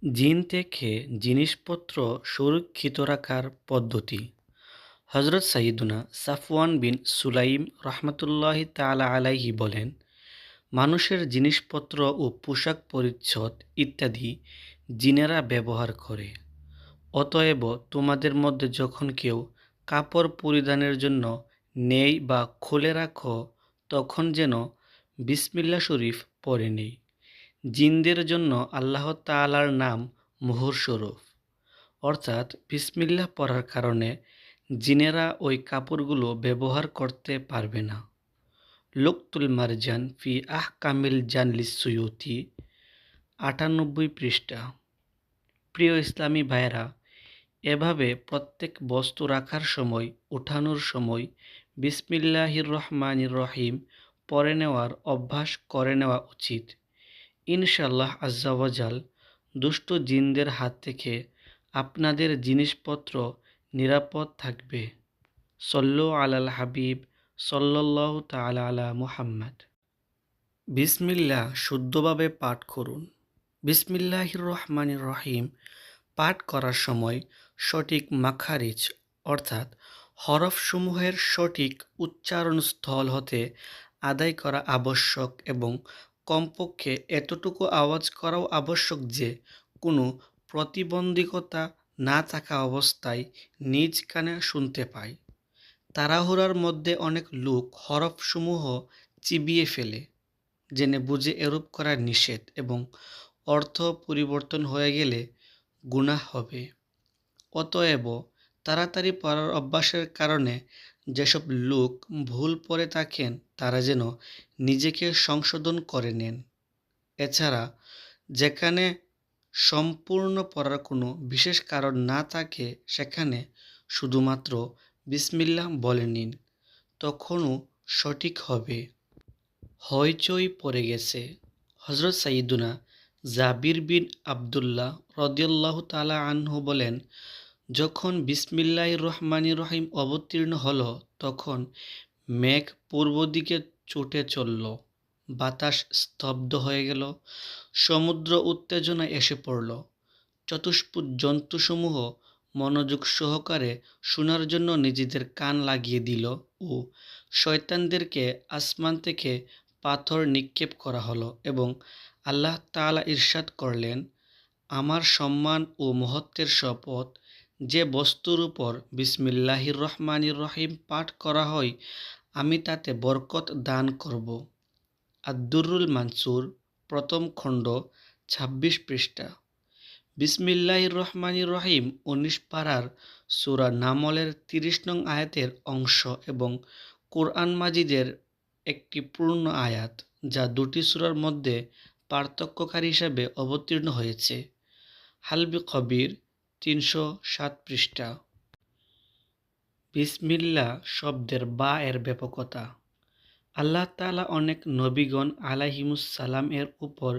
জিন থেকে জিনিসপত্র সুরক্ষিত রাখার পদ্ধতি। হজরত সাইয়্যিদুনা সাফওয়ান বিন সুলাইম রহমতুল্লাহি তাআলা আলাইহি বলেন, মানুষের জিনিসপত্র ও পোশাক পরিচ্ছদ ইত্যাদি জিনেরা ব্যবহার করে। অতএব তোমাদের মধ্যে যখন কেউ কাপড় পরিধানের জন্য নেই বা খুলে রাখো, তখন যেন বিসমিল্লাহ শরীফ পড়ে নেই। জিনদের জন্য আল্লাহ তাআলার নাম মুহুরস্বরূপ, অর্থাৎ বিসমিল্লাহ পড়ার কারণে জিনেরা ওই কাপড়গুলো ব্যবহার করতে পারবে না। লুকতুল মারজান ফি আহকামিল জান লিসসুয়ুতি, ৯৮ পৃষ্ঠা। প্রিয় ইসলামী ভাইয়েরা, এভাবে প্রত্যেক বস্তু রাখার সময়, উঠানোর সময় বিসমিল্লাহির রহমানির রহিম পড়ে নেওয়ার অভ্যাস করে নেওয়া উচিত। ইনশাআল্লাহ আজ্জা ওয়াজাল দুষ্ট জিনদের হাত থেকে আপনাদের জিনিসপত্র নিরাপদ থাকবে। সল্লু আলাল হাবিব সাল্লাল্লাহু তাআলা আলা মুহাম্মদ। বিসমিল্লাহ শুদ্ধভাবে পাঠ করুন। বিসমিল্লাহির রহমানির রহিম পাঠ করার সময় সঠিক মাখারিজ অর্থাৎ হরফসমূহের সঠিক উচ্চারণস্থল হতে আদায় করা আবশ্যক এবং কমপক্ষে এতটুকু আওয়াজ করাও আবশ্যক যে কোনো প্রতিবন্ধকতা না থাকা অবস্থায় নিজ কানে শুনতে পায়। তাড়াহুড়ার মধ্যে অনেক লোক হরফসমূহ চিবিয়ে ফেলে, জেনে বুঝে এরূপ করা নিষেধ এবং অর্থ পরিবর্তন হয়ে গেলে গুনাহ হবে। অতএব তাড়াতাড়ি পড়ার অভ্যাসের কারণে যেসব লোক ভুল পড়ে থাকেন তারা যেন নিজেকে সংশোধন করে নেন। এছাড়া যেখানে সম্পূর্ণ পড়ার কোনো বিশেষ কারণ না থাকে সেখানে শুধুমাত্র বিসমিল্লাহ বলে নিন, তখনও সঠিক হবে। হইচই পড়ে গেছে। হজরত সাইয়্যিদুনা জাবির বিন আবদুল্লাহ রাদিয়াল্লাহু তাআলা আনহু বলেন, যখন বিসমিল্লাহির রহমানির রহিম অবতীর্ণ হলো, তখন মেঘ পূর্ব দিকে ছুটে চলল, বাতাস স্তব্ধ হয়ে গেল, সমুদ্র উত্তেজনায় এসে পড়ল, চতুষ্পদ জন্তুসমূহ মনোযোগ সহকারে শোনার জন্য নিজেদের কান লাগিয়ে দিল ও শয়তানদেরকে আসমান থেকে পাথর নিক্ষেপ করা হলো এবং আল্লাহ তাআলা ইরশাদ করলেন, আমার সম্মান ও মহত্বের শপথ, যে বস্তুর উপর বিসমিল্লাহির রহমানির রহিম পাঠ করা হয় আমি তাতে বরকত দান করব। আদ-দুররুল মানসুর, প্রথম খণ্ড, ২৬ পৃষ্ঠা। বিসমিল্লাহির রহমানির রহিম ১৯ পারার সূরা নামলের ৩০ নং আয়াতের অংশ এবং কোরআন মাজিদের একটি পূর্ণ আয়াত, যা দুটি সূরার মধ্যে পার্থক্যকারী হিসাবে অবতীর্ণ হয়েছে। হালবি কবির, ৩০৭ পৃষ্ঠা। বিসমিল্লাহ শব্দের বা এর ব্যাপকতা। আল্লাহ তাআলা অনেক নবীগণ আলাইহিমুসসালাম এর উপর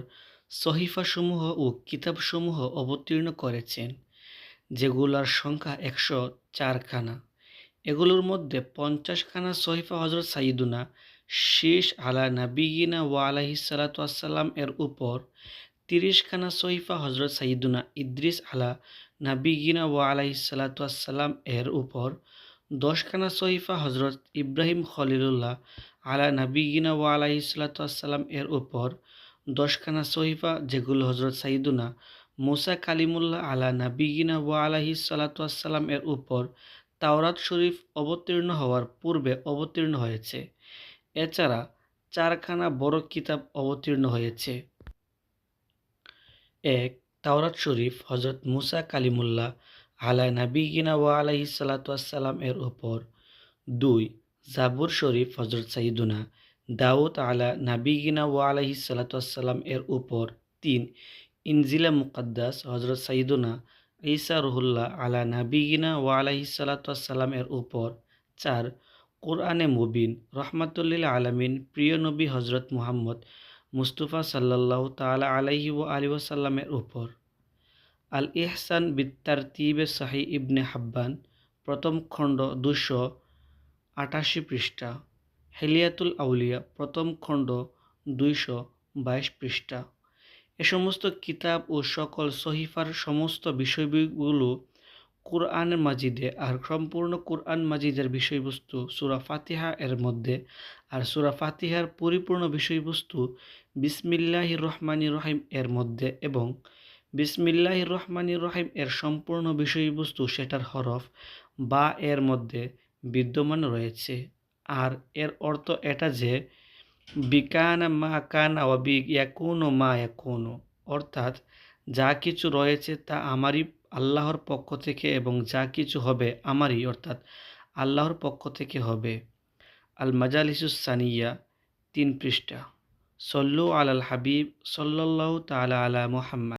সহিফাসমূহ ও কিতাবসমূহ অবতীর্ণ করেছেন, যেগুলোর সংখ্যা ১০৪ খানা। এগুলোর মধ্যে ৫০ খানা সহিফা হজরত সাইয়্যিদুনা শীস আলা নাবিয়িনা ওয়া আলাইহিস সালাতু ওয়াসসালাম এর উপর, ৩০ খানা সহিফা হজরত সাইয়্যিদুনা ইদ্রিস আলা নাবিয়িনা ওয়া আলাইহিস সালাতু ওয়াসসালাম এর উপর, ১০ খানা সহিফা হজরত ইব্রাহিম খলিলুল্লাহ আলা নাবিয়িনা ওয়া আলাইহিস সালাতু ওয়াসসালাম এর উপর, ১০ খানা সহিফা যেগুলো হজরত সাইয়্যিদুনা মুসা কালিমুল্লাহ আলা নাবিয়িনা ওয়া আলাইহিস সালাতু ওয়াসসালাম এর উপর তাওরাত শরীফ অবতীর্ণ হওয়ার পূর্বে অবতীর্ণ হয়েছে। এছাড়া ৪ খানা বড় কিতাব অবতীর্ণ হয়েছে। ১. তাওরাত শরীফ হজরত মুসা কালিমুল্লাহ আলা নাবিয়িনা ওয়া আলাইহিস সালাতু ওয়াসসালাম এর উপর। ২. জাবুর শরীফ হজরত সাইয়্যিদুনা দাউদ আলা নাবিয়িনা ওয়া আলাইহিস সালাতু ওয়াসসালাম এর উপর। ৩. ইনজিলে মুকাদ্দাস হজরত সাইয়্যিদুনা ঈসা রুহুল্লাহ আলা নাবিয়িনা ওয়া আলাইহিস সালাতু ওয়াসসালাম এর উপর। ৪. কুরআনে মুবিন রহমাতুল লিল আলামিন প্রিয় নবী হজরত মুহাম্মদ মুস্তাফা সাল্লাল্লাহু তাআলা আলাইহি ওয়া আলিহি ওয়াসাল্লাম এর উপর। আল ইহসান বিত্তারতিবে সহিহ ইবনে হাব্বান, প্রথম খণ্ড, ২৮৮ পৃষ্ঠা। হিলিয়াতুল আউলিয়া, প্রথম খণ্ড, ২২২ পৃষ্ঠা। এ সমস্ত কিতাব ও সকল সহিফার সমস্ত বিষয়গুলো কুরআন মাজিদে, আর সম্পূর্ণ কুরআন মাজিদের বিষয়বস্তু সূরা ফাতিহা এর মধ্যে, আর সূরা ফাতিহার পরিপূর্ণ বিষয়বস্তু বিসমিল্লাহির রহমানির রহিম এর মধ্যে, এবং বিসমিল্লাহির রহমানির রহিম এর সম্পূর্ণ বিষয়বস্তু সেটার হরফ বা এর মধ্যে বিদ্যমান রয়েছে। আর এর অর্থ এটা যে বিকানা মা কানা ওয়া ইয়াকুনু মা ইয়াকুনু, অর্থাৎ যা কিছু রয়েছে তা আমারই আল্লাহর পক্ষ থেকে, এবং যা কিছু হবে আমারই অর্থাৎ আল্লাহর পক্ষ থেকে হবে। আল মাজালিসুস সানিয়া ৩ পৃষ্ঠা। সল্লু আলাল হাবিব সাল্লাল্লাহু তাআলা আলা মুহাম্মাদ।